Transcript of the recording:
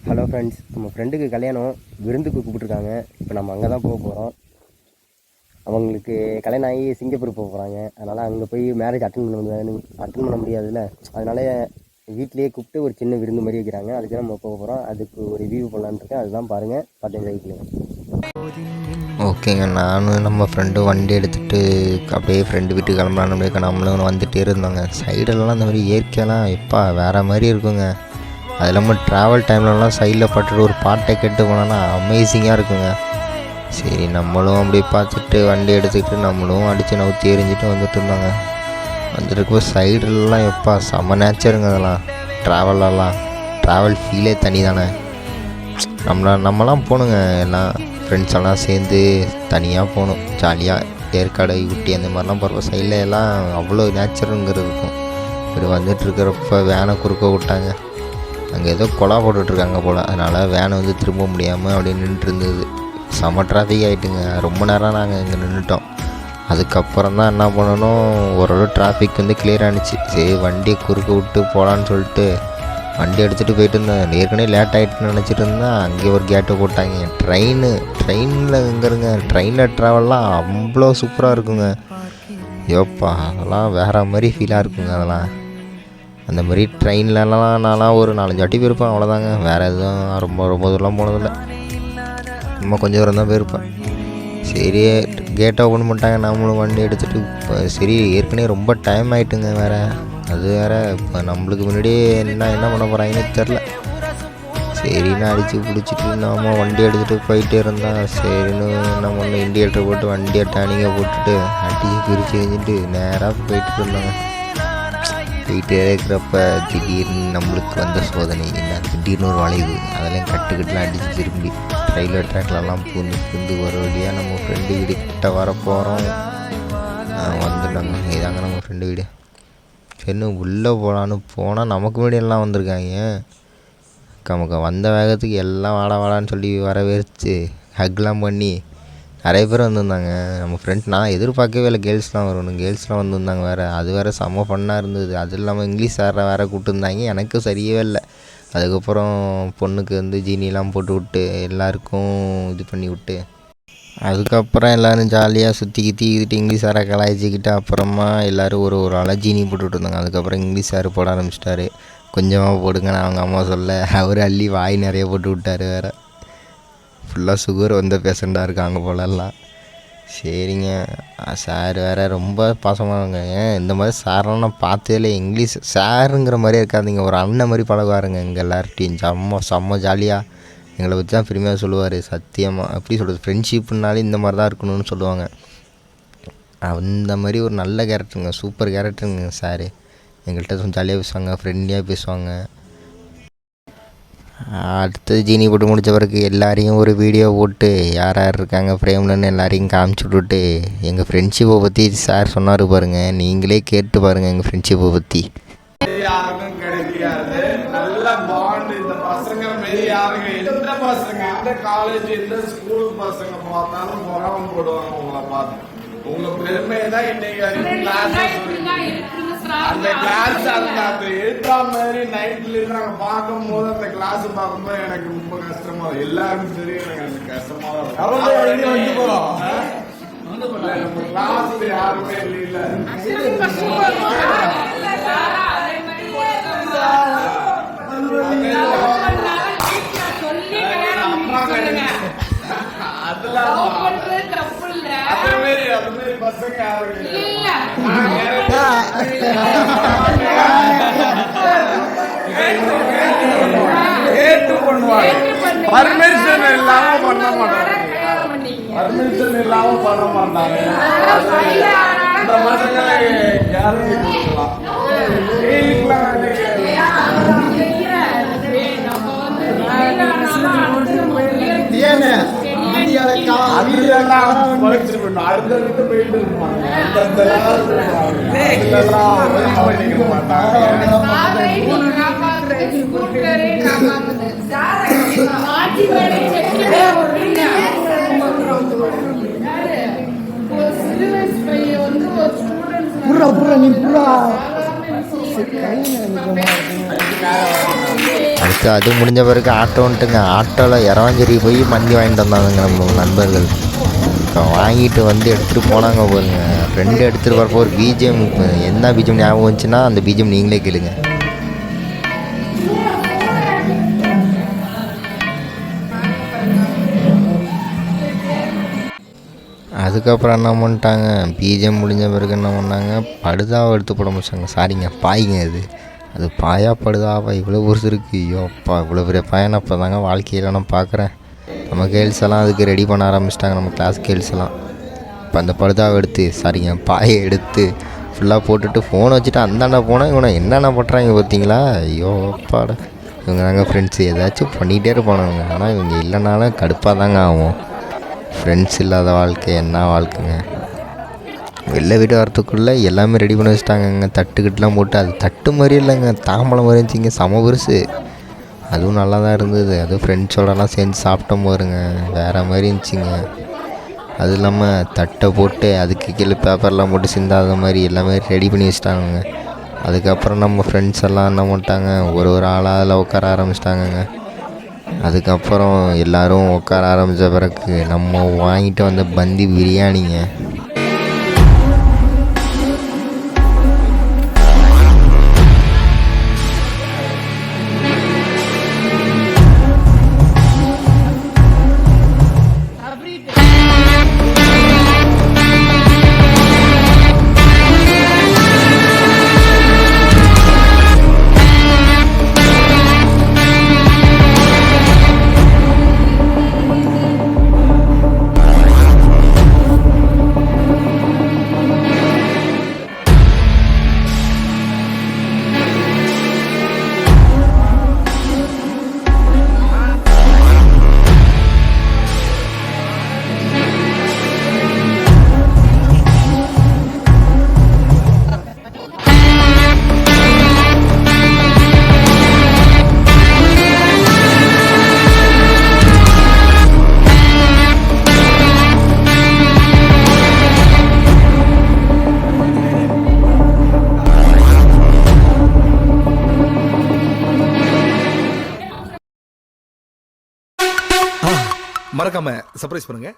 Hello friends, நம்ம ஃப்ரெண்டுக்கு கல்யாணம் விருந்துக்கு கூப்பிட்ருக்காங்க. இப்போ நம்ம அங்கே தான் போக போகிறோம். அவங்களுக்கு கல்யாணம் ஆகி சிங்கப்பூர் போக போகிறாங்க. அதனால் அங்கே போய் மேரேஜ் அட்டன் பண்ண முடியாதுல்ல. அதனால் வீட்லேயே கூப்பிட்டு ஒரு சின்ன விருந்து மாதிரி வைக்கிறாங்க. அதுக்கு நம்ம போக போகிறோம். அதுக்கு ஒரு வியூ போடலான்னு இருக்கேன். அதுதான் பாருங்கள், பார்த்து என்ஜாய் பண்ணுங்க. ஓகேங்க, நானும் நம்ம ஃப்ரெண்டும் வண்டி எடுத்துகிட்டு அப்படியே ஃப்ரெண்டு வீட்டுக்கு கிளம்பலான்னு அப்படியே நம்மளும் வந்துகிட்டே இருந்தாங்க. சைடெல்லாம் அந்த மாதிரி இயற்கையெல்லாம் எப்பா வேறு மாதிரி இருக்குங்க. அது இல்லாமல் ட்ராவல் டைம்லலாம் சைடில் பட்டுட்டு ஒரு பாட்டை கேட்டு போனோன்னா அமேசிங்காக இருக்குங்க. சரி, நம்மளும் அப்படியே பார்த்துட்டு வண்டி எடுத்துக்கிட்டு நம்மளும் அடித்து நவுத்தி எரிஞ்சிட்டு வந்துட்டு இருந்தாங்க. வந்துட்டு இருக்கும்போது சைடுலலாம் எப்பா செம்ம நேச்சருங்க. அதெல்லாம் ட்ராவல் ஃபீலே தனி தானே. நம்மலாம் போகணுங்க, எல்லாம் ஃப்ரெண்ட்ஸ் எல்லாம் சேர்ந்து தனியாக போகணும். ஜாலியாக ஏற்காடு ஊட்டி அந்த மாதிரிலாம் போகிறப்ப சைடில் எல்லாம் அவ்வளோ நேச்சருங்கிறது இருக்கும். இப்படி வந்துட்டு இருக்கிறப்ப வேனை குறுக்க விட்டாங்க. அங்கே ஏதோ கொலா போட்டுட்ருக்காங்க போல். அதனால் வேனை வந்து திரும்ப முடியாமல் அப்படியே நின்றுட்டு இருந்தது. செம்ம டிராஃபிக் ஆகிட்டுங்க. ரொம்ப நேரம் நாங்கள் இங்கே நின்றுட்டோம். அதுக்கப்புறம் தான் என்ன பண்ணணும், ஓரளவு டிராஃபிக் வந்து கிளியர் ஆகிடுச்சு. சரி, வண்டியை குறுக்க விட்டு போகலான்னு சொல்லிட்டு வண்டி எடுத்துகிட்டு போயிட்டு இருந்தேன். ஏற்கனவே லேட் ஆகிட்டுன்னு நினச்சிட்டு இருந்தேன். அங்கே ஒரு கேட்டை போட்டாங்க. ட்ரெயினில் எங்கேருங்க, ட்ரெயினில் ட்ராவல்லாம் அவ்வளோ சூப்பராக இருக்குங்க. யோப்பா, அதெல்லாம் வேறு மாதிரி ஃபீலாக இருக்குங்க. அதெல்லாம் அந்த மாதிரி ட்ரெயின்லலாம் நான்லாம் ஒரு 4-5 வாட்டி போயிருப்பேன், அவ்வளோதாங்க. வேறு எதுவும் ரொம்ப தூரம்லாம் போனதில்லை. நம்ம கொஞ்சம் தூரம் தான் போயிருப்பேன். சரி, கேட்டை ஓப்பன் பண்ணிட்டாங்க. நம்மளும் வண்டி எடுத்துகிட்டு இப்போ சரி, ஏற்கனவே ரொம்ப டைம் ஆகிட்டுங்க. அது வேறு இப்போ நம்மளுக்கு முன்னாடியே என்ன பண்ண போகிறாங்கன்னு தெரில. சரின்னு அடித்து பிடிச்சிட்டு நம்ம வண்டி எடுத்துகிட்டு போயிட்டே இருந்தான். சரின்னு என்ன பண்ண, இண்டிகேட்டர் போட்டு வண்டியை டேனிங்கை போட்டுட்டு அடித்து பிரித்து எரிஞ்சிட்டு நேராக போயிட்டு இருந்தாங்க. போயிட்டே இருக்கிறப்ப திடீர்னு நம்மளுக்கு வந்த சோதனை என்ன, திடீர்னு ஒரு வளைவு. அதெல்லாம் கட்டுக்கட்டுலாம் அடித்து திரும்பி ரயில்வே ட்ராக்லலாம் பூந்து வர வழியாக நம்ம ஃப்ரெண்டு வீடு கிட்ட வர போகிறோம். வந்துட்டாங்க. இதாங்க நம்ம ஃப்ரெண்டு வீடு. சரின்னு உள்ளே போகலான்னு போனால் நமக்கு முன்னாடி எல்லாம் வந்திருக்காங்க. நமக்கு வந்த வேகத்துக்கு எல்லாம் வாடான்னு சொல்லி வரவேற்று ஹக்லாம் பண்ணி நிறைய பேர் வந்திருந்தாங்க. நம்ம ஃப்ரெண்ட் நான் எதிர்பார்க்கவே இல்லை கேர்ள்ஸ்லாம் வரணும். கேர்ள்ஸ்லாம் வந்திருந்தாங்க வேறு. அது வேறு செம்ம ஃபன்னாக இருந்தது. அது இல்லாமல் இங்கிலீஷ் சாரை வேறு கூப்பிட்டுருந்தாங்க. எனக்கு சரியவே இல்லை. அதுக்கப்புறம் பொண்ணுக்கு வந்து ஜீனிலாம் போட்டு விட்டு எல்லாருக்கும் இது பண்ணி விட்டு அதுக்கப்புறம் எல்லோரும் ஜாலியாக சுற்றிக்கிட்டு இங்கிலீஷ் சாரை கலாய்ச்சிக்கிட்டு அப்புறமா எல்லோரும் ஒரு ஆளாக ஜீனி போட்டுவிட்டு இருந்தாங்க. அதுக்கப்புறம் இங்கிலீஷ் சார் போட ஆரம்பிச்சிட்டாரு. கொஞ்சமாக போடுங்கன்னு அவங்க அம்மா சொல்ல அவர் அள்ளி வாய் நிறைய போட்டு விட்டார். வேறு ஃபுல்லாக சுகர் வந்த பேஷண்ட்டாக இருக்காங்க போலெல்லாம். சரிங்க, சார் வேறு ரொம்ப பாசமானவங்க. இந்த மாதிரி சாரெலாம் நான் பார்த்ததே இல்லை. இங்கிலீஷ் சாருங்கிற மாதிரியே இருக்காதுங்க, ஒரு அண்ணன் மாதிரி பழகுவாருங்க. எங்கள் எல்லார்ட்டையும் செம்ம ஜாலியாக எங்களை பற்றி தான் பெருமையாக சொல்லுவார். சத்தியமாக எப்படி சொல்கிறது, ஃப்ரெண்ட்ஷிப்புனாலே இந்த மாதிரி தான் இருக்கணும்னு சொல்லுவாங்க. அந்த மாதிரி ஒரு நல்ல கேரக்டருங்க, சூப்பர் கேரக்டருங்க சார். எங்கள்கிட்ட கொஞ்சம் ஜாலியாக பேசுவாங்க, ஃப்ரெண்ட்லியாக பேசுவாங்க. அடுத்தது ஜீனி போட்டு முடித்த பிறகு எல்லாரையும் ஒரு வீடியோ போட்டு யார் இருக்காங்க ஃப்ரேம்லன்னு எல்லாரையும் காமிச்சு விட்டுட்டு எங்கள் ஃப்ரெண்ட்ஷிப்பை பற்றி சார் சொன்னார் பாருங்கள். நீங்களே கேட்டு பாருங்கள் எங்கள் ஃப்ரெண்ட்ஷிப்பை பற்றி. யாருக்கும் கிடைக்காது நல்ல பாண்ட். இந்த பசங்க மாரி யாருங்க, எந்த பசங்க எந்த காலேஜ் எந்த ஸ்கூல் பசங்க பார்த்தாலும் பொறாம போடுவாங்க உங்களை பார்த்து. உங்க பெருமையை தான் இன்னைக்கு அந்த கிளாஸ் அந்த எழுத்தா மாதிரி நைட்ல நாங்க பார்க்கும் போது அந்த கிளாஸ் பார்க்கும்போது எனக்கு ரொம்ப கஷ்டமா இருக்கும். எல்லாருக்கும் தெரியும் எனக்கு அந்த கஷ்டமா இருக்கும். நம்ம கிளாஸ்ல யாருமே இல்ல. அது பசங்க பர்மிஷன் இல்லாம பண்ண மாட்டாங்க. பர்மிஷன் இல்லாம பண்ண மாட்டாங்க. இந்த பசங்களை கேரண்டி கொடுக்கலாம். அடுத்த போயிட்டு இருப்பாங்க. புறா நீ புறா அடுத்து அது முடிஞ்ச பிறகு ஆட்டோ வந்துட்டுங்க. ஆட்டோவில் இரவாஞ்சேரி போய் மந்தி வாங்கிட்டு வந்தாங்க நம்ம நண்பர்கள். இப்போ வாங்கிட்டு வந்து எடுத்துகிட்டு போனாங்க பாருங்க. ஃப்ரெண்டு எடுத்துகிட்டு வரப்போ ஒரு பிஜிஎம், என்ன பிஜிஎம் ஞாபகம் வந்துச்சுன்னா அந்த பிஜிஎம் நீங்களே கேளுங்க. அதுக்கப்புறம் என்ன பண்ணிட்டாங்க, பிஜிஎம் முடிஞ்ச பிறகு என்ன பண்ணாங்க, படுதாவை எடுத்து போட முடிச்சாங்க. சாரிங்க, பாய்ங்க. அது பாயா படுதாவா இவ்வளோ பெருசு இருக்குது. ஐயோ அப்பா, இவ்வளோ பெரிய பாயனை அப்போ தாங்க வாழ்க்கையில் நான் பார்க்குறேன். நம்ம கேர்ள்ஸ் எல்லாம் அதுக்கு ரெடி பண்ண ஆரம்பிச்சிட்டாங்க, நம்ம கிளாஸ் கேர்ள்ஸ் எல்லாம். இப்போ அந்த படுதாவை எடுத்து, சாரிங்க, பாயை எடுத்து ஃபுல்லாக போட்டுட்டு ஃபோனை வச்சுட்டு அந்தாண்டா போனால் இவனை என்னென்ன பண்ணுறாங்க பார்த்தீங்களா? ஐயோ அப்பாடா, இவங்க தாங்க ஃப்ரெண்ட்ஸு. ஏதாச்சும் பண்ணிகிட்டே இருப்பானுங்க. ஆனால் இவங்க இல்லைனாலும் கடுப்பாக தாங்க ஆகும். ஃப்ரெண்ட்ஸ் இல்லாத வாழ்க்கை என்ன வாழ்க்கைங்க. வெளில வீட்டு வரத்துக்குள்ளே எல்லாமே ரெடி பண்ணி வச்சுட்டாங்கங்க. தட்டுக்கிட்டலாம் போட்டு, அது தட்டு மாதிரி இல்லைங்க, தாம்பழம் மாதிரி இருந்துச்சிங்க, செம பெருசு. அதுவும் நல்லா தான் இருந்தது. அதுவும் ஃப்ரெண்ட்ஸோடலாம் சேர்ந்து சாப்பிட்டோம் பாருங்க, வேறு மாதிரி இருந்துச்சுங்க. அது இல்லாமல் தட்டை போட்டு அதுக்கு கீழே பேப்பர்லாம் போட்டு சிந்தாத மாதிரி எல்லாமே ரெடி பண்ணி வச்சுட்டாங்க. அதுக்கப்புறம் நம்ம ஃப்ரெண்ட்ஸ் எல்லாம் என்ன பண்ணிட்டாங்க, ஒரு ஆளாக அதில் உட்கார ஆரம்பிச்சிட்டாங்கங்க. அதுக்கப்புறம் எல்லோரும் உட்கார ஆரம்பித்த பிறகு நம்ம வாங்கிட்டு வந்த பந்தி பிரியாணிங்க. மறக்காம சர்ப்ரைஸ் பண்ணுங்க.